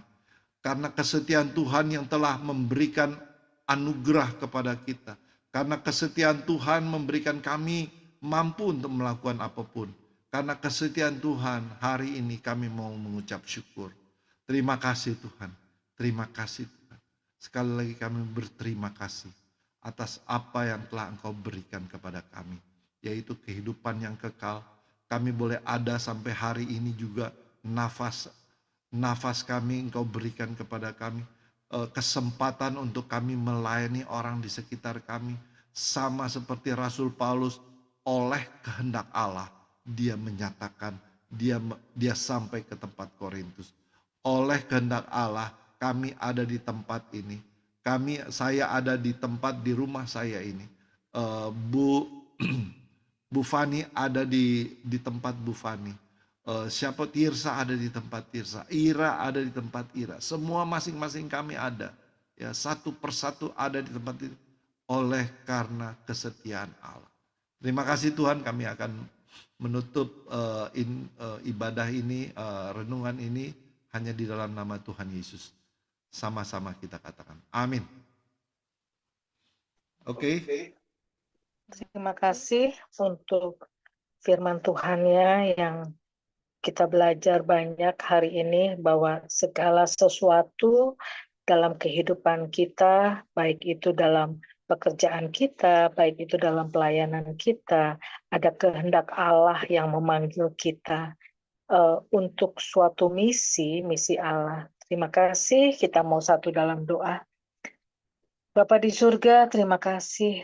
Karena kesetiaan Tuhan yang telah memberikan anugerah kepada kita. Karena kesetiaan Tuhan memberikan kami mampu untuk melakukan apapun. Karena kesetiaan Tuhan, hari ini kami mau mengucap syukur. Terima kasih Tuhan. Terima kasih Tuhan. Sekali lagi kami berterima kasih atas apa yang telah Engkau berikan kepada kami, yaitu kehidupan yang kekal. Kami boleh ada sampai hari ini juga, nafas kami Engkau berikan kepada kami, kesempatan untuk kami melayani orang di sekitar kami. Sama seperti Rasul Paulus, oleh kehendak Allah dia menyatakan, dia sampai ke tempat Korintus. Oleh kehendak Allah kami ada di tempat ini. Saya ada di tempat di rumah saya ini. Bu Fani ada di tempat Bu Fani. Siapa Tirsa ada di tempat Tirsa. Ira ada di tempat Ira. Semua masing-masing kami ada. Ya, satu persatu ada di tempat itu. Oleh karena kesetiaan Allah. Terima kasih Tuhan, kami akan menutup ibadah ini, renungan ini hanya di dalam nama Tuhan Yesus. Sama-sama kita katakan amin. Oke. Terima kasih untuk firman Tuhan-Nya yang kita belajar banyak hari ini, bahwa segala sesuatu dalam kehidupan kita, baik itu dalam pekerjaan kita, baik itu dalam pelayanan kita, ada kehendak Allah yang memanggil kita untuk suatu misi Allah. Terima kasih, kita mau satu dalam doa. Bapa di surga, terima kasih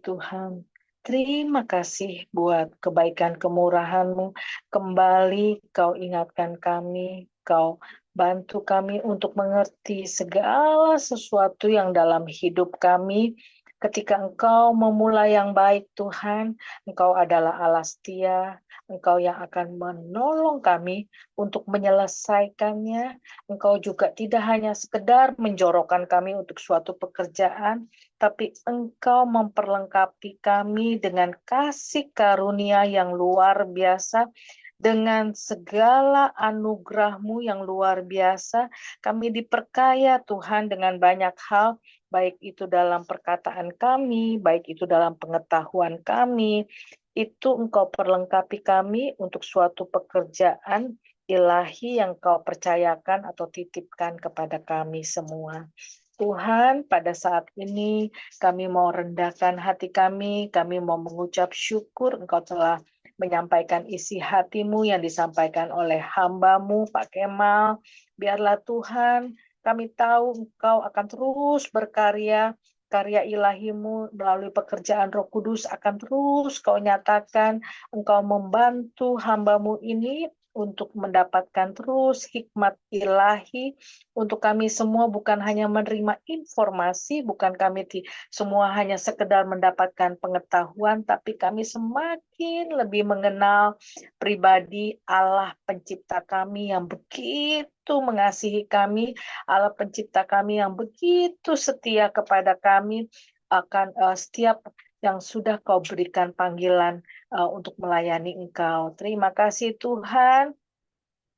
Tuhan. Terima kasih buat kebaikan kemurahan-Mu. Kembali Kau ingatkan kami, Kau bantu kami untuk mengerti segala sesuatu yang dalam hidup kami. Ketika Engkau memulai yang baik Tuhan, Engkau adalah Allah setia, Engkau yang akan menolong kami untuk menyelesaikannya. Engkau juga tidak hanya sekedar menjorokkan kami untuk suatu pekerjaan, tapi Engkau memperlengkapi kami dengan kasih karunia yang luar biasa, dengan segala anugerah-Mu yang luar biasa. Kami diperkaya Tuhan dengan banyak hal, baik itu dalam perkataan kami, baik itu dalam pengetahuan kami. Itu Engkau perlengkapi kami untuk suatu pekerjaan ilahi yang Kau percayakan atau titipkan kepada kami semua. Tuhan, pada saat ini kami mau rendahkan hati kami mau mengucap syukur Engkau telah menyampaikan isi hati-Mu yang disampaikan oleh hamba-Mu, Pak Kemal. Biarlah Tuhan, kami tahu Engkau akan terus berkarya, karya ilahi-Mu melalui pekerjaan Roh Kudus akan terus Kau nyatakan. Engkau membantu hamba-Mu ini untuk mendapatkan terus hikmat ilahi untuk kami semua, bukan hanya menerima informasi, bukan kami semua hanya sekedar mendapatkan pengetahuan, tapi kami semakin lebih mengenal pribadi Allah pencipta kami yang begitu mengasihi kami, Allah pencipta kami yang begitu setia kepada kami, akan setiap yang sudah Kau berikan panggilan untuk melayani Engkau. Terima kasih Tuhan.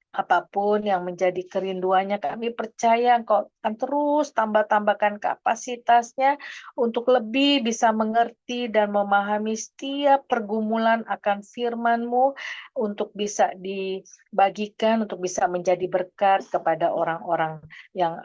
Apapun yang menjadi kerinduannya, kami percaya Engkau akan terus tambahkan kapasitasnya untuk lebih bisa mengerti dan memahami setiap pergumulan akan firman-Mu, untuk bisa dibagikan, untuk bisa menjadi berkat kepada orang-orang yang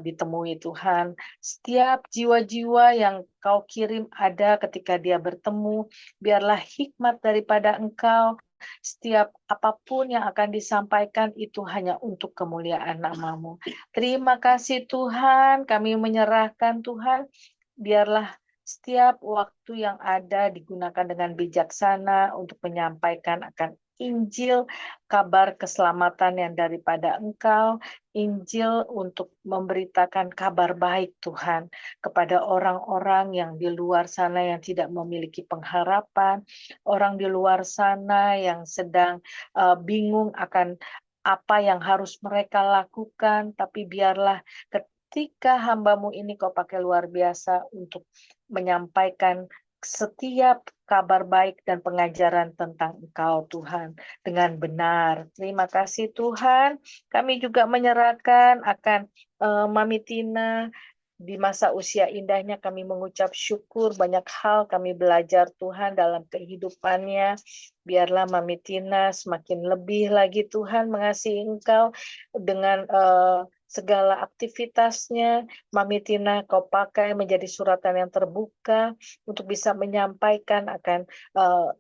ditemui Tuhan. Setiap jiwa-jiwa yang Kau kirim ada ketika dia bertemu, biarlah hikmat daripada Engkau. Setiap apapun yang akan disampaikan itu hanya untuk kemuliaan nama-Mu. Terima kasih Tuhan, kami menyerahkan Tuhan, biarlah setiap waktu yang ada digunakan dengan bijaksana untuk menyampaikan akan Injil, kabar keselamatan yang daripada Engkau, Injil untuk memberitakan kabar baik Tuhan kepada orang-orang yang di luar sana yang tidak memiliki pengharapan, orang di luar sana yang sedang bingung akan apa yang harus mereka lakukan, tapi biarlah ketika hamba-Mu ini Kau pakai luar biasa untuk menyampaikan setiap kabar baik dan pengajaran tentang Engkau Tuhan dengan benar. Terima kasih Tuhan. Kami juga menyerahkan akan Mami Tina. Di masa usia indahnya kami mengucap syukur, banyak hal kami belajar Tuhan dalam kehidupannya. Biarlah Mami Tina semakin lebih lagi Tuhan mengasihi Engkau dengan segala aktivitasnya. Mami Tina Kau pakai menjadi suratan yang terbuka untuk bisa menyampaikan akan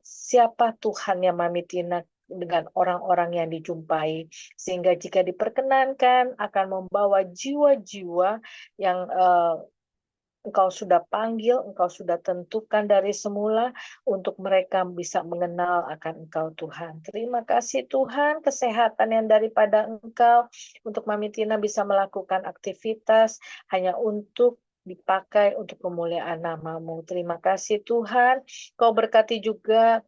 siapa Tuhan yang Mami Tina dengan orang-orang yang dijumpai, sehingga jika diperkenankan akan membawa jiwa-jiwa yang Engkau sudah panggil, Engkau sudah tentukan dari semula untuk mereka bisa mengenal akan Engkau Tuhan. Terima kasih Tuhan, kesehatan yang daripada Engkau untuk Mami Tina bisa melakukan aktivitas hanya untuk dipakai untuk kemuliaan nama-Mu. Terima kasih Tuhan, Kau berkati juga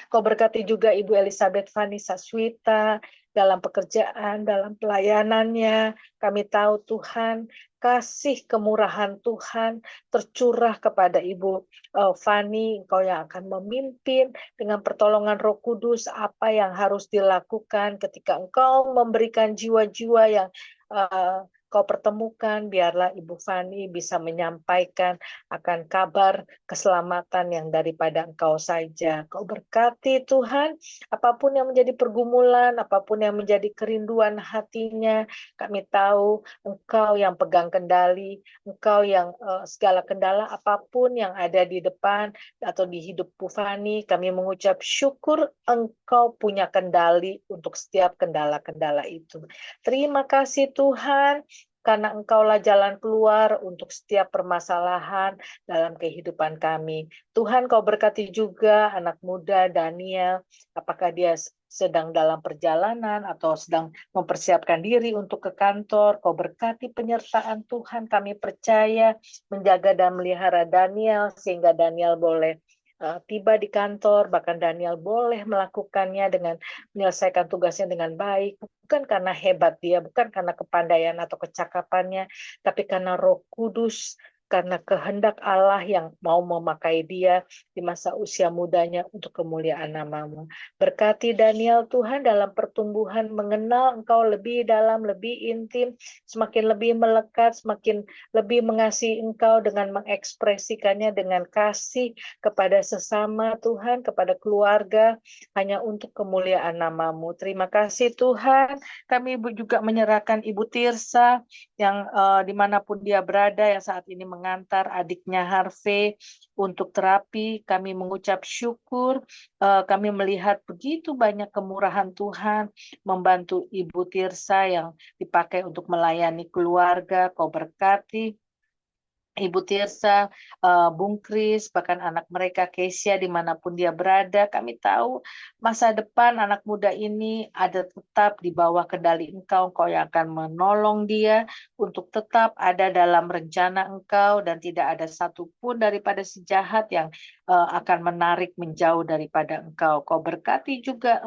Kau berkati juga Ibu Elizabeth Fani Saswita dalam pekerjaan, dalam pelayanannya. Kami tahu Tuhan, kasih kemurahan Tuhan tercurah kepada Ibu Fani, Engkau yang akan memimpin dengan pertolongan Roh Kudus apa yang harus dilakukan ketika Engkau memberikan jiwa-jiwa yang Kau pertemukan. Biarlah Ibu Fani bisa menyampaikan akan kabar keselamatan yang daripada Engkau saja. Kau berkati Tuhan, apapun yang menjadi pergumulan, apapun yang menjadi kerinduan hatinya, kami tahu Engkau yang pegang kendali, Engkau yang segala kendala apapun yang ada di depan atau di hidup Bu Fani, kami mengucap syukur Engkau punya kendali untuk setiap kendala-kendala itu. Terima kasih Tuhan, karena Engkaulah jalan keluar untuk setiap permasalahan dalam kehidupan kami. Tuhan, Kau berkati juga anak muda Daniel, apakah dia sedang dalam perjalanan atau sedang mempersiapkan diri untuk ke kantor. Kau berkati penyertaan Tuhan, kami percaya menjaga dan melihara Daniel sehingga Daniel boleh tiba di kantor, bahkan Daniel boleh melakukannya dengan menyelesaikan tugasnya dengan baik, bukan karena hebat dia, bukan karena kepandaian atau kecakapannya, tapi karena Roh Kudus, karena kehendak Allah yang mau memakai dia di masa usia mudanya untuk kemuliaan nama-Mu. Berkati Daniel Tuhan dalam pertumbuhan mengenal Engkau lebih dalam, lebih intim, semakin lebih melekat, semakin lebih mengasihi Engkau dengan mengekspresikannya dengan kasih kepada sesama Tuhan, kepada keluarga, hanya untuk kemuliaan nama-Mu. Terima kasih Tuhan. Kami juga menyerahkan Ibu Tirsa yang dimanapun dia berada, yang saat ini mengantar adiknya Harvey untuk terapi. Kami mengucap syukur, kami melihat begitu banyak kemurahan Tuhan membantu Ibu Tirsa yang dipakai untuk melayani keluarga. Kau berkati Ibu Tirsa, Bung Kris, bahkan anak mereka Kesia dimanapun dia berada, kami tahu masa depan anak muda ini ada tetap di bawah kendali Engkau, Engkau yang akan menolong dia untuk tetap ada dalam rencana Engkau dan tidak ada satupun daripada si jahat yang akan menarik menjauh daripada Engkau. Kau berkati juga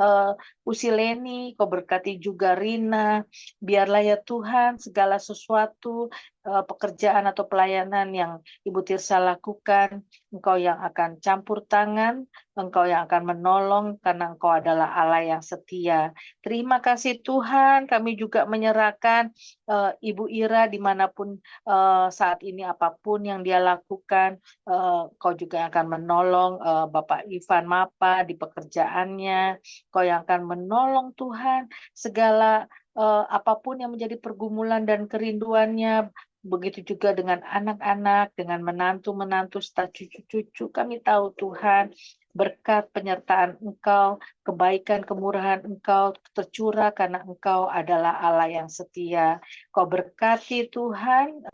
Usileni, Kau berkati juga Rina, biarlah ya Tuhan segala sesuatu pekerjaan atau pelayanan yang Ibu Tirsa lakukan, Engkau yang akan campur tangan, Engkau yang akan menolong karena Engkau adalah Allah yang setia. Terima kasih Tuhan, kami juga menyerahkan Ibu Ira dimanapun saat ini apapun yang dia lakukan, Kau juga akan menolong Bapak Ivan Mapa di pekerjaannya, Kau yang akan menolong Tuhan segala apapun yang menjadi pergumulan dan kerinduannya. Begitu juga dengan anak-anak, dengan menantu-menantu, serta cucu-cucu. Kami tahu Tuhan, berkat penyertaan Engkau, kebaikan, kemurahan Engkau tercurah karena Engkau adalah Allah yang setia. Kau berkati Tuhan,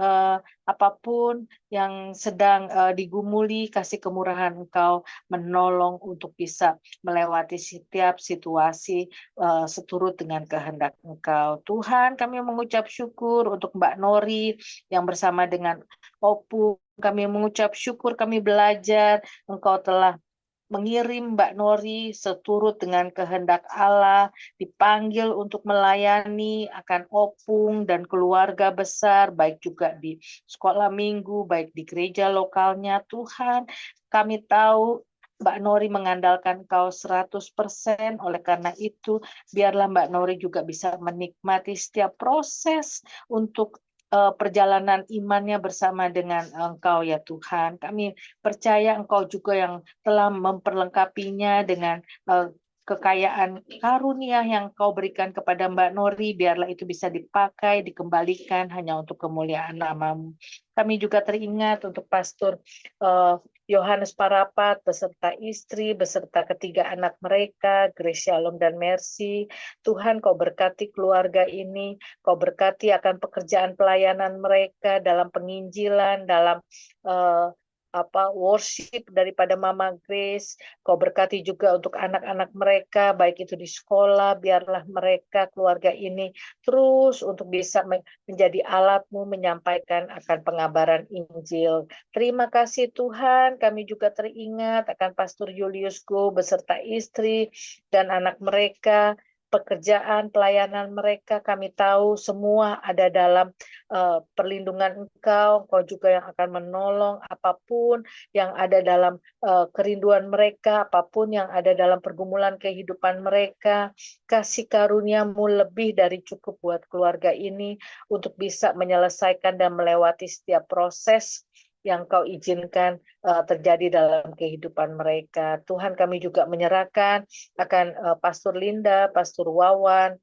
apapun yang sedang digumuli, kasih kemurahan Engkau menolong untuk bisa melewati setiap situasi seturut dengan kehendak Engkau. Tuhan, kami mengucap syukur untuk Mbak Nori yang bersama dengan Opung. Kami mengucap syukur, kami belajar Engkau telah mengirim Mbak Nori seturut dengan kehendak Allah, dipanggil untuk melayani akan Opung dan keluarga besar, baik juga di sekolah minggu, baik di gereja lokalnya. Tuhan, kami tahu Mbak Nori mengandalkan Kau 100%, oleh karena itu biarlah Mbak Nori juga bisa menikmati setiap proses untuk perjalanan imannya bersama dengan Engkau ya Tuhan. Kami percaya Engkau juga yang telah memperlengkapinya dengan kekayaan karunia yang Kau berikan kepada Mbak Nori, biarlah itu bisa dipakai, dikembalikan hanya untuk kemuliaan nama-Mu. Kami juga teringat untuk Pastor Yohanes Parapat beserta istri, beserta ketiga anak mereka, Grace, Shalom, dan Mercy. Tuhan, Kau berkati keluarga ini, Kau berkati akan pekerjaan pelayanan mereka dalam penginjilan, dalam worship daripada Mama Grace. Kau berkati juga untuk anak-anak mereka, baik itu di sekolah, biarlah mereka, keluarga ini, terus untuk bisa menjadi alat-Mu menyampaikan akan pengabaran Injil. Terima kasih Tuhan, kami juga teringat akan Pastor Julius Go beserta istri dan anak mereka, pekerjaan pelayanan mereka, kami tahu semua ada dalam perlindungan Engkau. Engkau juga yang akan menolong apapun yang ada dalam kerinduan mereka, apapun yang ada dalam pergumulan kehidupan mereka. Kasih karunia-Mu lebih dari cukup buat keluarga ini untuk bisa menyelesaikan dan melewati setiap proses yang Kau izinkan terjadi dalam kehidupan mereka. Tuhan, kami juga menyerahkan akan Pastor Linda, Pastor Wawan,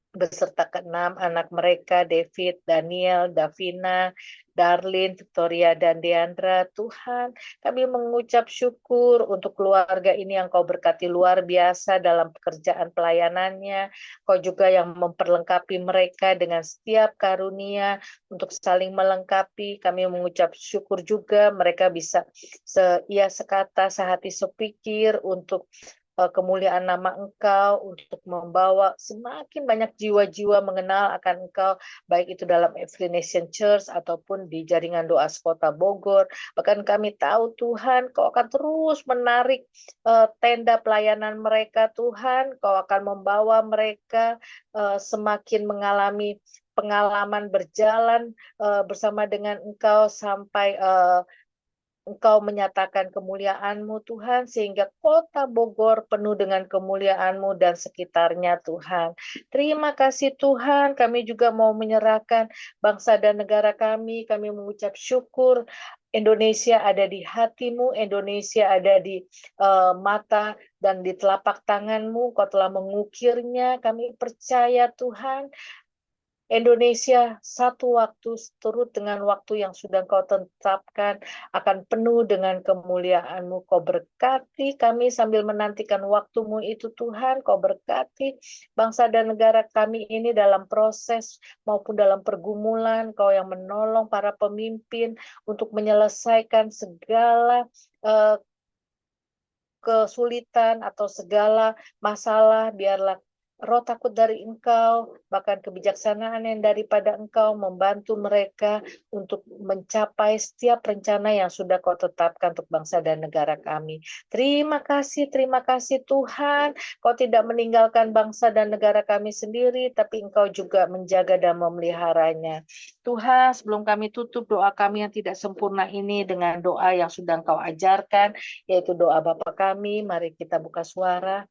beserta keenam anak mereka, David, Daniel, Davina, Darlene, Victoria, dan Deandra. Tuhan, kami mengucap syukur untuk keluarga ini yang Kau berkati luar biasa dalam pekerjaan pelayanannya. Kau juga yang memperlengkapi mereka dengan setiap karunia untuk saling melengkapi. Kami mengucap syukur juga mereka bisa seia sekata, sehati sepikir untuk kemuliaan nama Engkau, untuk membawa semakin banyak jiwa-jiwa mengenal akan Engkau, baik itu dalam Every Nation Church ataupun di jaringan doa Kota Bogor. Bahkan kami tahu Tuhan, Kau akan terus menarik tenda pelayanan mereka, Tuhan. Kau akan membawa mereka semakin mengalami pengalaman berjalan bersama dengan Engkau sampai Engkau menyatakan kemuliaan-Mu Tuhan, sehingga kota Bogor penuh dengan kemuliaan-Mu dan sekitarnya Tuhan. Terima kasih Tuhan, kami juga mau menyerahkan bangsa dan negara kami mengucap syukur. Indonesia ada di hati-Mu, Indonesia ada di mata dan di telapak tangan-Mu, Kau telah mengukirnya. Kami percaya Tuhan, Indonesia satu waktu seturut dengan waktu yang sudah Engkau tetapkan akan penuh dengan kemuliaan-Mu. Kau berkati kami sambil menantikan waktu-Mu itu Tuhan. Kau berkati bangsa dan negara kami ini dalam proses maupun dalam pergumulan. Kau yang menolong para pemimpin untuk menyelesaikan segala kesulitan atau segala masalah. Biarlah roh takut dari Engkau, bahkan kebijaksanaan yang daripada Engkau membantu mereka untuk mencapai setiap rencana yang sudah Kau tetapkan untuk bangsa dan negara kami. Terima kasih Tuhan. Kau tidak meninggalkan bangsa dan negara kami sendiri, tapi Engkau juga menjaga dan memeliharanya. Tuhan, sebelum kami tutup doa kami yang tidak sempurna ini dengan doa yang sudah Engkau ajarkan, yaitu doa Bapa kami. Mari kita buka suara.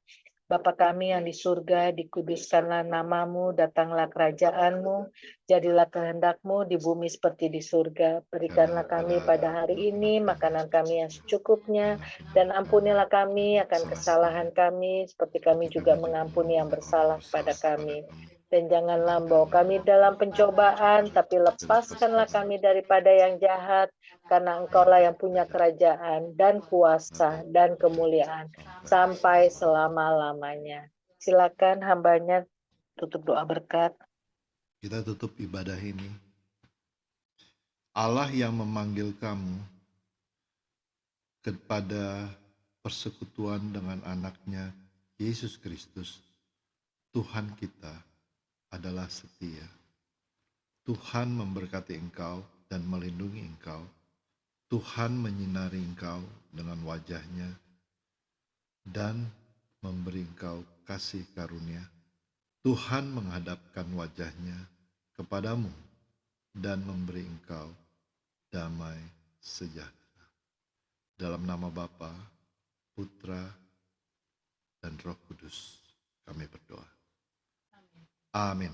Bapa kami yang di surga, dikuduskanlah namamu, datanglah kerajaanmu, jadilah kehendak-Mu di bumi seperti di surga. Berikanlah kami pada hari ini makanan kami yang secukupnya, dan ampunilah kami akan kesalahan kami, seperti kami juga mengampuni yang bersalah kepada kami. Dan janganlah membawa kami dalam pencobaan, tapi lepaskanlah kami daripada yang jahat, karena Engkaulah yang punya kerajaan dan kuasa dan kemuliaan sampai selama-lamanya. Silakan hambanya tutup doa berkat. Kita tutup ibadah ini. Allah yang memanggil kamu kepada persekutuan dengan anaknya Yesus Kristus, Tuhan kita adalah setia. Tuhan memberkati engkau dan melindungi engkau. Tuhan menyinari engkau dengan wajah-Nya dan memberi engkau kasih karunia. Tuhan menghadapkan wajah-Nya kepadamu dan memberi engkau damai sejahtera. Dalam nama Bapa, Putra, dan Roh Kudus kami berdoa. Amin.